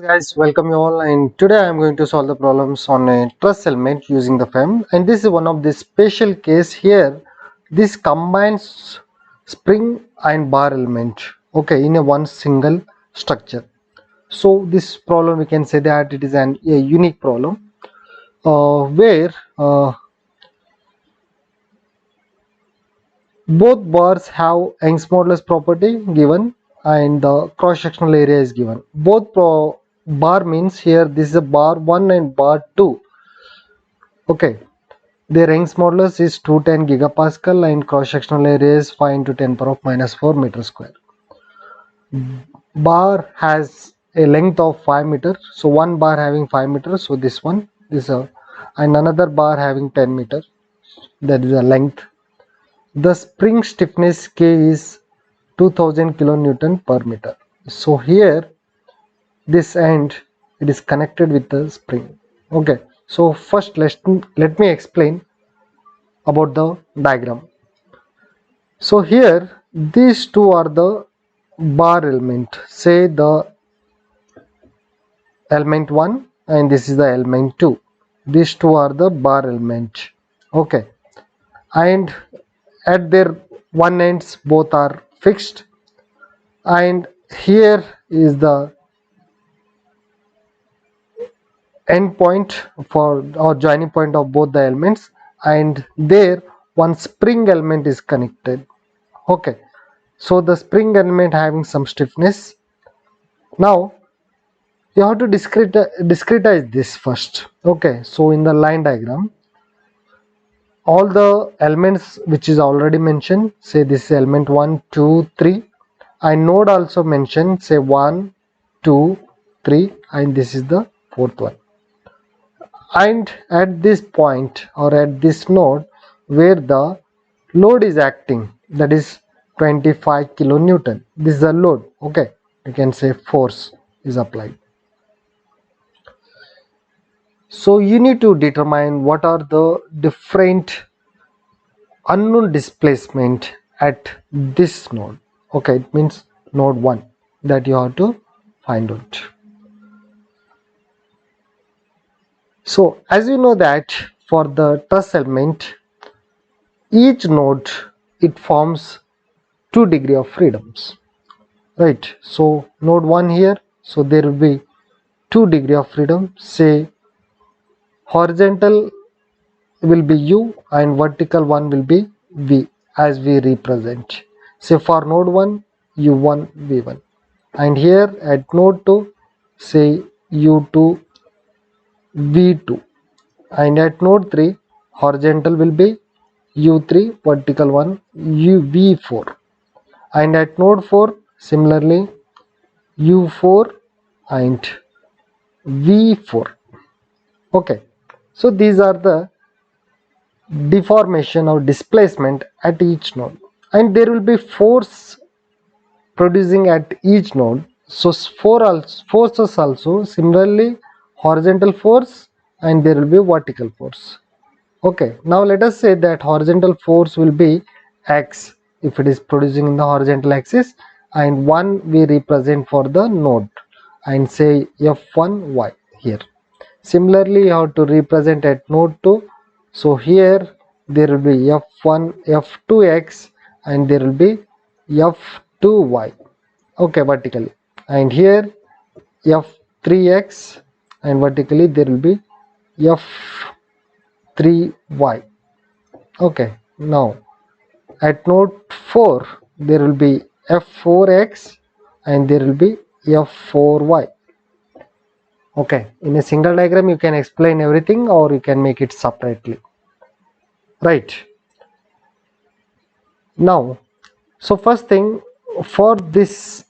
Guys, welcome you all, and today I am going to solve the problems on a truss element using the FEM, and this is one of the special case here. This combines spring and bar element, okay, in a one single structure. So this problem we can say that it is a unique problem where both bars have Young's modulus property given and the cross sectional area is given. Both bar means here this is a bar 1 and bar 2. Okay, their Young's modulus is 210 gigapascal and cross sectional area is 5 into 10 power of minus 4 meter square. Bar has a length of 5 meter, so one bar having 5 meters, so this one is a, and another bar having 10 meter, that is a length. The spring stiffness K is 2000 kilonewton per meter. So here this end it is connected with the spring. Okay, so first let me explain about the diagram. So here these two are the bar element, say the element 1 and this is the element 2. These two are the bar element. Okay, and at their one ends both are fixed, and here is the end point for or joining point of both the elements, and there one spring element is connected. Okay, so the spring element having some stiffness. Now you have to discretize this first. Okay, so in the line diagram all the elements which is already mentioned, say this is element 1 2 3, and node also mentioned, say 1 2 3, and this is the fourth one. And at this point or at this node where the load is acting, that is 25 kilonewton, this is a load. Okay, you can say force is applied. So you need to determine what are the different unknown displacement at this node. Okay, it means node 1 that you have to find out. So as you know that for the truss element, each node it forms 2 degree of freedoms, right? So node 1 here, so there will be 2 degree of freedom, say horizontal will be u and vertical one will be v as we represent. Say for node 1 u1 v1, and here at node 2 say u2 v2, and at node 3 horizontal will be u3, vertical one v4, and at node 4 similarly u4 and v4. Okay, so these are the deformation or displacement at each node, and there will be force producing at each node. So forces also similarly horizontal force, and there will be vertical force. Okay, now let us say that horizontal force will be x if it is producing in the horizontal axis, and 1 we represent for the node and say f1y here. Similarly you have to represent at node 2, so here there will be f1 f2x and there will be f2y, okay, vertically, and here f3x and vertically there will be f3y. Okay, now at node 4 there will be f4x and there will be f4y. Okay, in a single diagram you can explain everything or you can make it separately, right? Now, so first thing, for this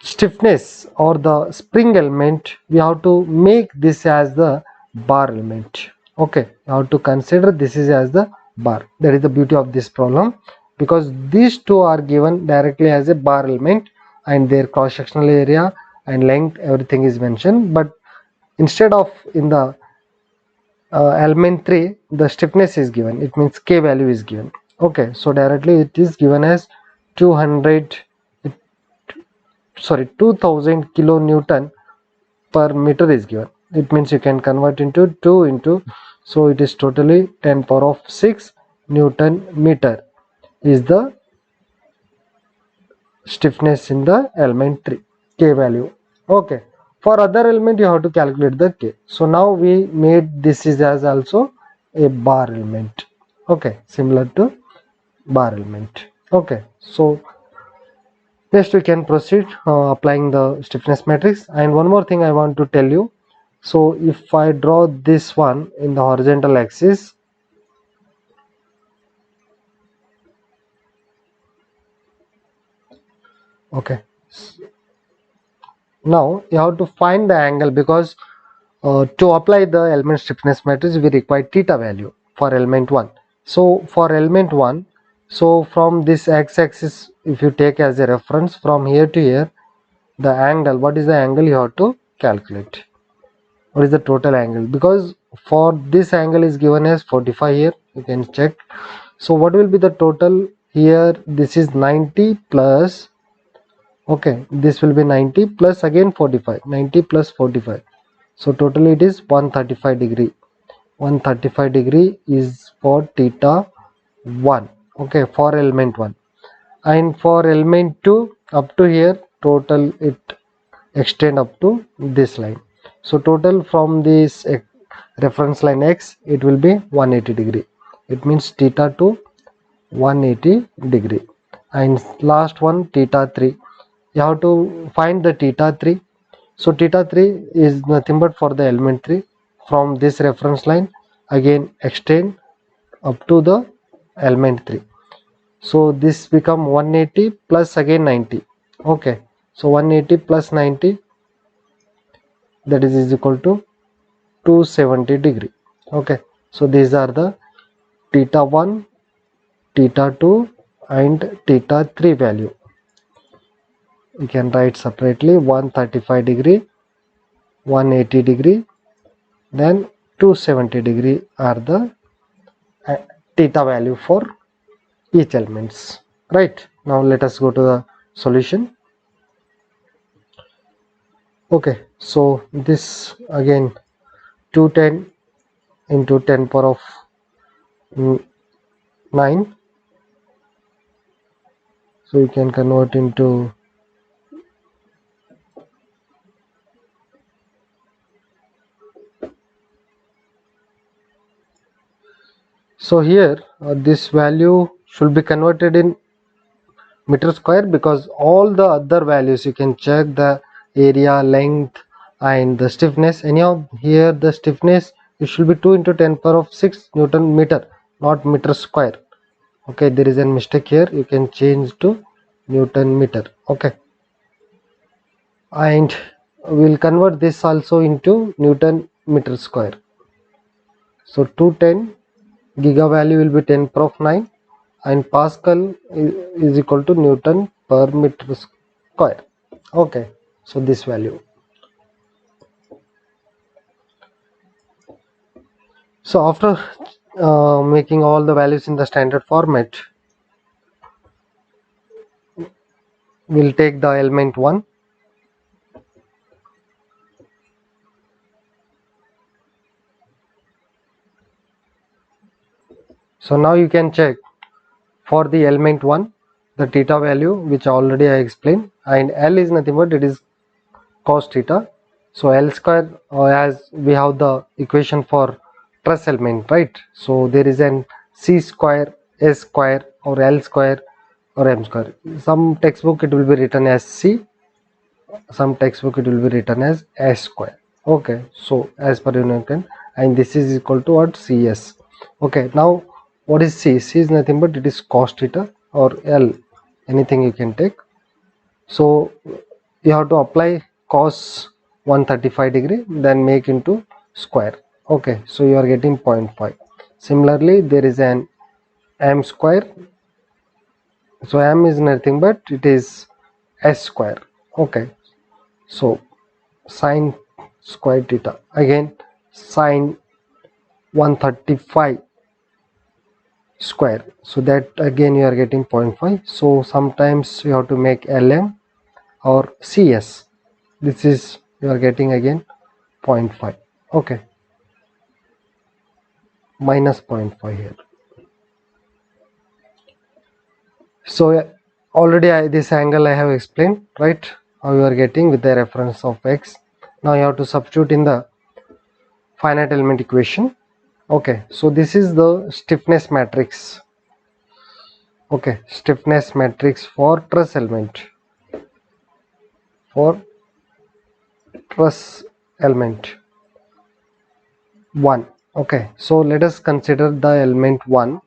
stiffness or the spring element we have to make this as the bar element. Okay, you have to consider this is as the bar. That is the beauty of this problem, because these two are given directly as a bar element and their cross sectional area and length everything is mentioned, but instead of in the element 3 the stiffness is given, it means K value is given. Okay, so directly it is given as 200 2000 kilonewton per meter is given. It means you can convert into 2 into, so it is totally 10 power of 6 Newton meter is the stiffness in the element 3 K value. Okay, for other element you have to calculate the K. So now we made this is as also a bar element. Okay, similar to bar element. Okay, so next we can proceed applying the stiffness matrix. And one more thing I want to tell you. So if I draw this one in the horizontal axis, okay, now you have to find the angle, because to apply the element stiffness matrix we require theta value for element 1. So for element 1, so from this x-axis, if you take as a reference from here to here, the angle, what is the angle you have to calculate, what is the total angle, because for this angle is given as 45 here, you can check. So what will be the total here? This is 90 plus, okay, this will be 90 plus again 45, 90 plus 45, so totally it is 135 degree. 135 degree is for theta 1, okay, for element 1. And for element 2 up to here, total it extend up to this line. So total from this reference line x, it will be 180 degree. It means theta 2 180 degree. And last one, theta 3, you have to find the theta 3. So theta 3 is nothing but for the element 3, from this reference line again extend up to the element 3. So this become 180 plus again 90. Okay, so 180 plus 90, that is equal to 270 degree. Okay, so these are the theta 1, theta 2 and theta 3 value. We can write separately 135 degree, 180 degree, then 270 degree are the theta value for each elements. Right, now let us go to the solution. Okay, so this again 210 into 10 power of 9, so you can convert into, so here this value should be converted in meter square, because all the other values you can check the area, length and the stiffness. Anyhow here the stiffness, it should be 2 into 10 power of 6 Newton meter, not meter square. Okay, there is a mistake here, you can change to Newton meter. Okay, and we'll convert this also into Newton meter square. So 210 giga value will be 10 power of 9, and Pascal is equal to Newton per meter square. Okay, so this value. So after making all the values in the standard format, we'll take the element 1. So now you can check for the element 1 the theta value, which already I explained, and L is nothing but it is cos theta. So L square, as we have the equation for truss element, right? So there is an C square, S square or L square or M square. Some textbook it will be written as C, some textbook it will be written as S square. Okay, so as per Newton, and this is equal to what? CS. Okay, now what is C? C is nothing but it is cos theta, or L, anything you can take. So you have to apply cos 135 degree, then make into square. Okay, so you are getting 0.5. Similarly there is an M square, so M is nothing but it is S square. Okay, so sine square theta, again sine 135 square, so that again you are getting 0.5. So sometimes you have to make LM, or CS. This is you are getting again 0.5. Okay, minus 0.5 here. So already this angle I have explained, right? How you are getting with the reference of x. Now you have to substitute in the finite element equation. Okay, so this is the stiffness matrix. Okay, stiffness matrix for truss element. For truss element 1. Okay, so let us consider the element 1,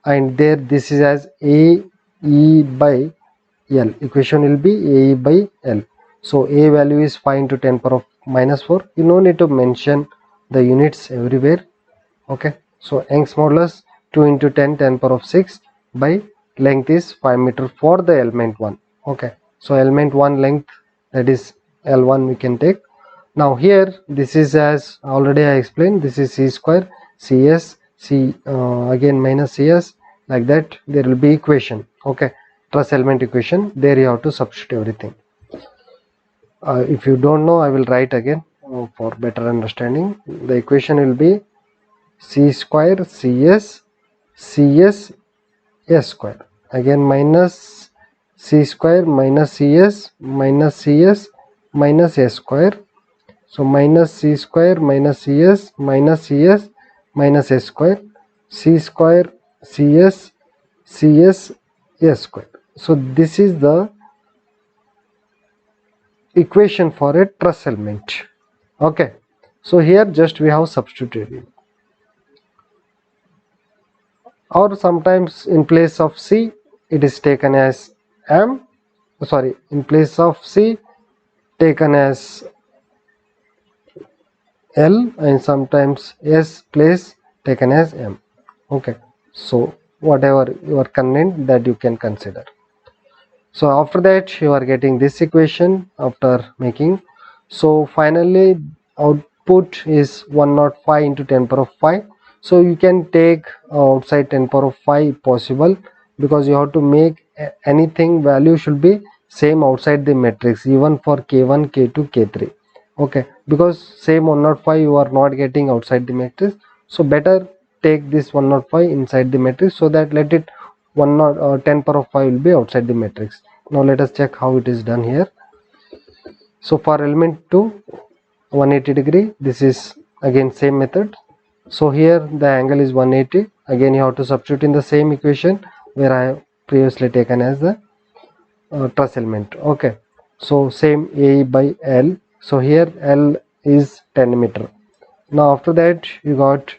and there this is as A E by L. Equation will be A E by L. So A value is 5 into 10 power of minus 4. You no need to mention the units everywhere. Okay, so Young's modulus 2 into 10 10 power of 6 by length is 5 meter for the element 1. Okay, so element 1 length, that is L1, we can take. Now here this is, as already I explained, this is C square CS C again minus CS, like that there will be equation. Okay, truss element equation, there you have to substitute everything. If you don't know, I will write again for better understanding. The equation will be C square CS CS S square, again minus C square minus CS minus CS minus S square. So minus C square minus CS minus CS minus S square, C square CS CS S square. So this is the equation for a truss element. Okay, so here just we have substituted it. Or sometimes in place of C it is taken as M, sorry, in place of C taken as L, and sometimes S place taken as M. Okay, so whatever your convenient, that you can consider. So after that you are getting this equation after making. So finally output is 105 into 10 power of 5. So you can take outside 10 power of 5 possible, because you have to make anything value should be same outside the matrix, even for k1 k2 k3. Okay, because same 105 you are not getting outside the matrix, so better take this 105 inside the matrix, so that let it 10 power of 5 will be outside the matrix. Now let us check how it is done here. So for element 2 180 degree, this is again same method. So here the angle is 180, again you have to substitute in the same equation where I have previously taken as the truss element. Okay, so same A by L. So here L is 10 meter. Now after that you got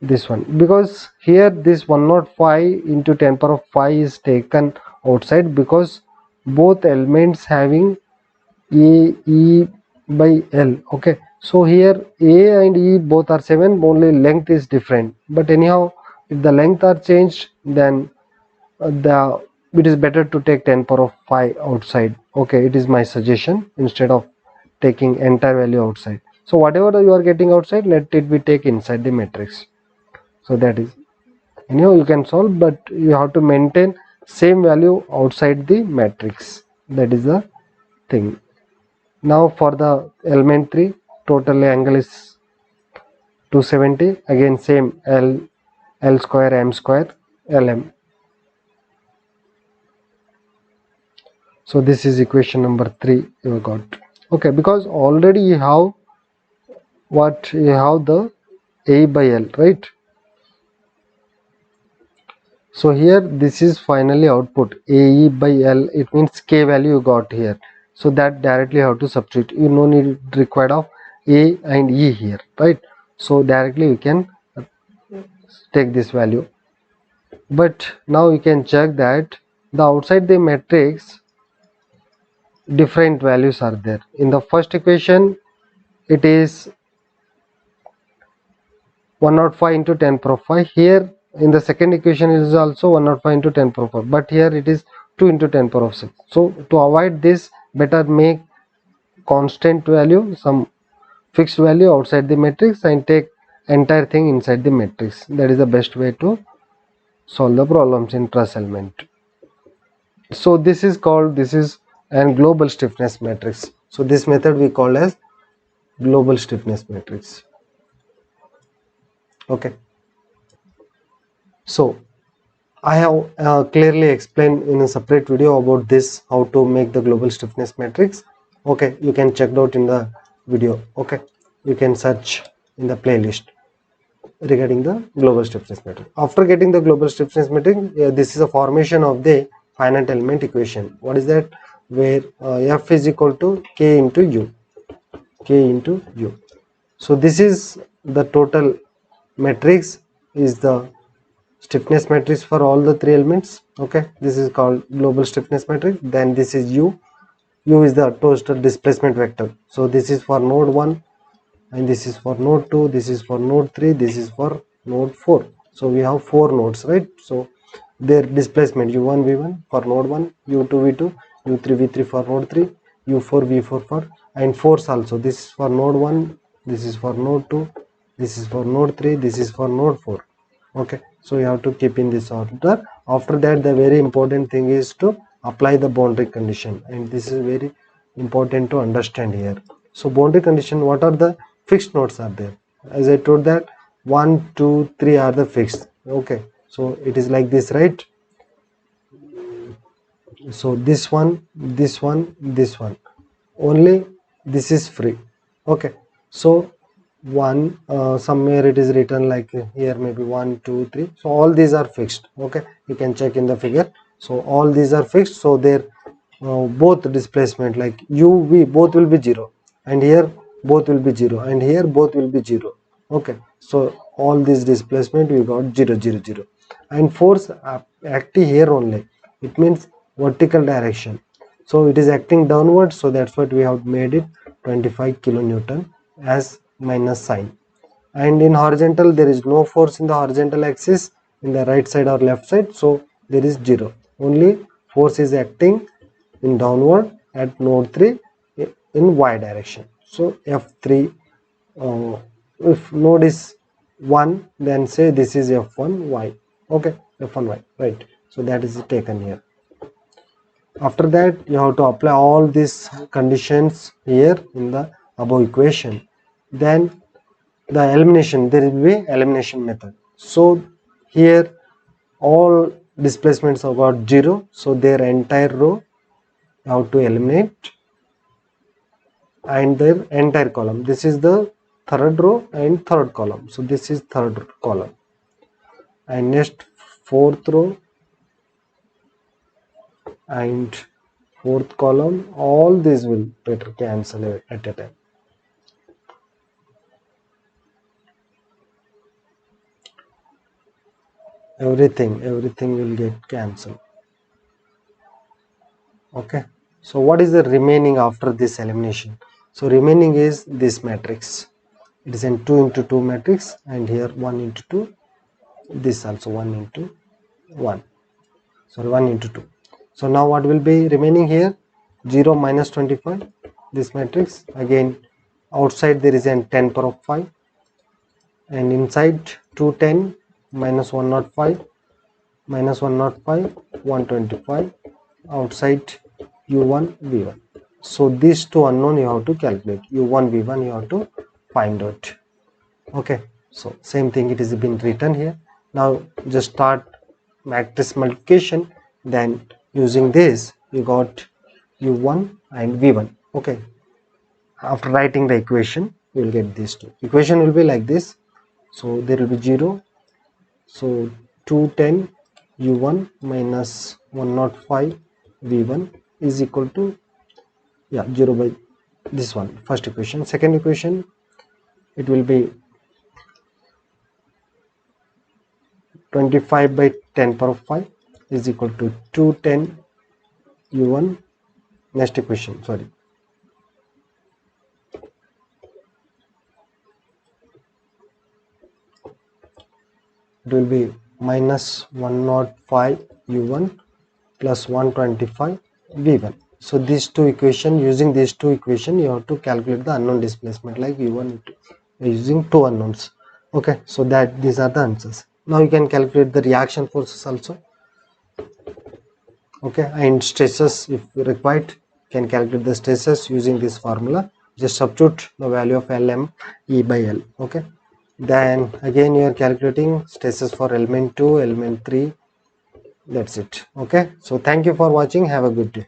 this one, because here this 105 into 10 power of 5 is taken outside, because both elements having A E by L. Okay, so here A and E both are 7, only length is different, but anyhow if the length are changed, then it is better to take 10 power of 5 outside. Okay, it is my suggestion, instead of taking entire value outside. So whatever you are getting outside, let it be take inside the matrix. So that is, anyhow you can solve, but you have to maintain same value outside the matrix, that is the thing. Now for the element 3, total angle is 270, again same L square M square LM. So this is equation number 3 you got. Okay, because already you have what, you have the A by L, right? So here this is finally output AE by L, it means K value you got here. So that directly have to substitute, you no need required of A and E here, right? So directly you can take this value. But now you can check that the outside the matrix different values are there. In the first equation it is 105 into 10 power of 5. Here in the second equation it is also 105 into 10 power of 5, but here it is 2 into 10 power of 6. So to avoid this, better make constant value, some fixed value outside the matrix, and take entire thing inside the matrix. That is the best way to solve the problems in truss element. So this is called, this is and global stiffness matrix. So this method we call as global stiffness matrix. Okay, so I have clearly explained in a separate video about this, how to make the global stiffness matrix. Okay, you can check it out in the video. Okay, you can search in the playlist regarding the global stiffness matrix. After getting the global stiffness matrix, this is a formation of the finite element equation. What is that? Where F is equal to K into U, K into U. So this is the total matrix, is the stiffness matrix for all the three elements. Okay, this is called global stiffness matrix. Then this is U. U is the total displacement vector. So this is for node 1, and this is for node 2, this is for node 3, this is for node 4. So we have 4 nodes, right? So their displacement u1 v1 for node 1, u2 v2, u3 v3 for node 3, u4 v4 for, and force also. This is for node 1, this is for node 2, this is for node 3, this is for node 4. Okay, so you have to keep in this order. After that, the very important thing is to apply the boundary condition, and this is very important to understand here. So boundary condition, what are the fixed nodes are there? As I told that 1, 2, 3 are the fixed. Okay, so it is like this, right? So this one, this one, this one, only this is free. Okay, so one, somewhere it is written like here, maybe 1, 2, 3. So all these are fixed. Okay, you can check in the figure. So all these are fixed, so their both displacement like u v both will be 0, and here both will be 0, and here both will be 0. Okay, so all this displacement we got 0, 0, 0, and force acting here only, it means vertical direction. So it is acting downward, so that's what we have made it 25 kilonewton as minus sign. And in horizontal, there is no force in the horizontal axis in the right side or left side, so there is 0. Only force is acting in downward at node 3 in y direction. So F3, if node is 1, then say this is F1y. Okay, F1y, right? So that is taken here. After that, you have to apply all these conditions here in the above equation. Then the elimination, there will be elimination method. So here all displacements are got 0, so their entire row you have to eliminate, and their entire column. This is the third row and third column. So this is third column, and next fourth row and fourth column. All these will better cancel at a time. Everything will get cancelled. Okay, so what is the remaining after this elimination? So remaining is this matrix. It is in 2 into 2 matrix, and here 1 into 2, this also 1 into 1, sorry, 1 into 2. So now what will be remaining here? 0 minus 25, this matrix. Again outside there is an 10 power of 5, and inside 210 minus 105, minus 105, 125, outside u1 v1. So these two unknown you have to calculate, u1 v1 you have to find out. Okay, so same thing, it is been written here. Now just start matrix multiplication, then using this you got u1 and v1. Okay, after writing the equation you will get these two. Equation will be like this. So there will be 0, so 210 u1 minus 105 v1 is equal to 0 by this one, first equation. Second equation, it will be 25 by 10 power of 5 is equal to 210 u1. Next equation, sorry, it will be minus 105 u1 plus 125 v1. So these two equation, using these two equation you have to calculate the unknown displacement like u1 using two unknowns. Okay, so that these are the answers. Now you can calculate the reaction forces also. Okay, and stresses if required. can calculate the stresses using this formula. Just substitute the value of Lm E by L. Okay. Then again you are calculating stresses for element 2, element 3. That's it. Okay. So thank you for watching. Have a good day.